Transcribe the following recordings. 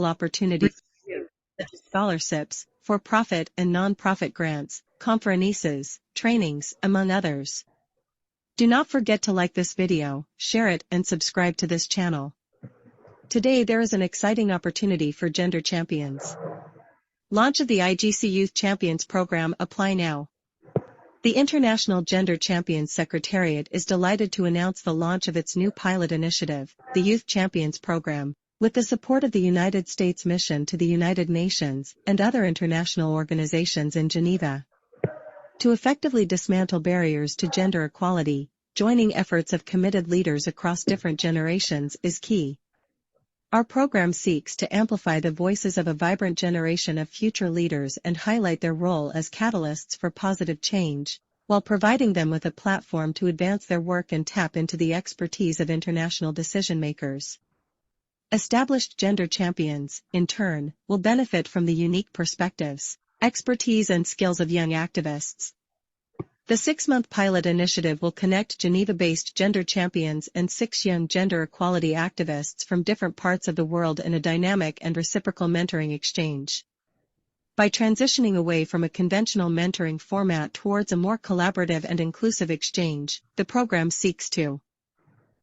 opportunities such as scholarships, for-profit and non-profit grants, conferences, trainings, among others. Do not forget to like this video, share it and subscribe to this channel. Today there is an exciting opportunity for gender champions. Launch of the IGC Youth Champions Programme. Apply now. The International Gender Champions Secretariat is delighted to announce the launch of its new pilot initiative, the Youth Champions Programme, with the support of the United States Mission to the United Nations and other international organizations in Geneva. To effectively dismantle barriers to gender equality, joining efforts of committed leaders across different generations is key. Our program seeks to amplify the voices of a vibrant generation of future leaders and highlight their role as catalysts for positive change, while providing them with a platform to advance their work and tap into the expertise of international decision-makers. Established gender champions, in turn, will benefit from the unique perspectives, expertise and skills of young activists. The 6-month pilot initiative will connect Geneva-based Gender Champions and 6 young gender equality activists from different parts of the world in a dynamic and reciprocal mentoring exchange. By transitioning away from a conventional mentoring format towards a more collaborative and inclusive exchange, the program seeks to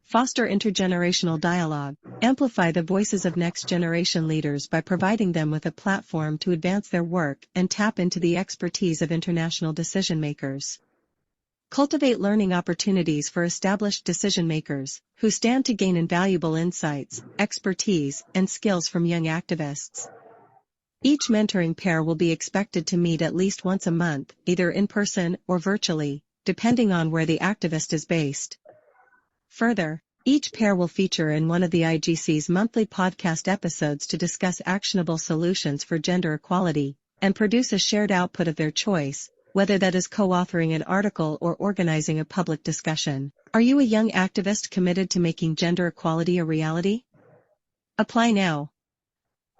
foster intergenerational dialogue, amplify the voices of next-generation leaders by providing them with a platform to advance their work and tap into the expertise of international decision-makers. Cultivate learning opportunities for established decision-makers, who stand to gain invaluable insights, expertise, and skills from young activists. Each mentoring pair will be expected to meet at least once a month, either in person or virtually, depending on where the activist is based. Further, each pair will feature in one of the IGC's monthly podcast episodes to discuss actionable solutions for gender equality, and produce a shared output of their choice, whether that is co-authoring an article or organizing a public discussion. Are you a young activist committed to making gender equality a reality? Apply now.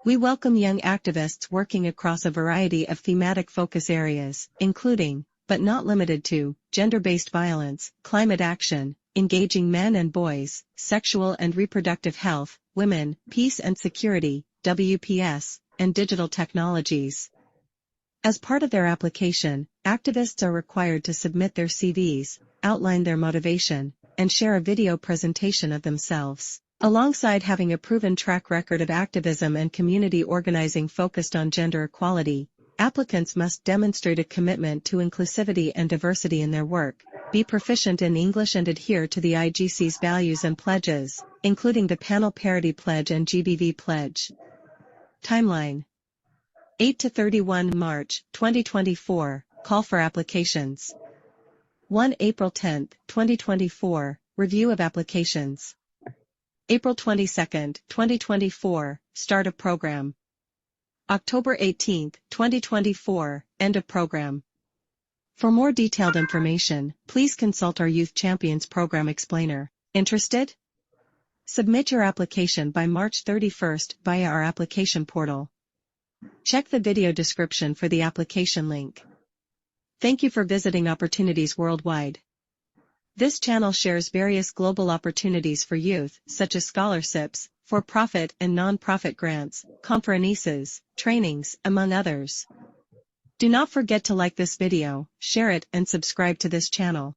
We welcome young activists working across a variety of thematic focus areas, including, but not limited to, gender-based violence, climate action, engaging men and boys, sexual and reproductive health, women, peace and security, WPS, and digital technologies. As part of their application, activists are required to submit their CVs, outline their motivation, and share a video presentation of themselves. Alongside having a proven track record of activism and community organizing focused on gender equality, applicants must demonstrate a commitment to inclusivity and diversity in their work, be proficient in English and adhere to the IGC's values and pledges, including the Panel Parity Pledge and GBV Pledge. Timeline: 8 to 31 March 2024, call for applications. 1 April 10, 2024, review of applications. April 22, 2024, start of program. October 18, 2024, end of program. For more detailed information, please consult our Youth Champions Program explainer. Interested? Submit your application by March 31st via our application portal. Check the video description for the application link. Thank you for visiting Opportunities Worldwide. This channel shares various global opportunities for youth, such as scholarships, for-profit and non-profit grants, conferences, trainings, among others. Do not forget to like this video, share it and subscribe to this channel.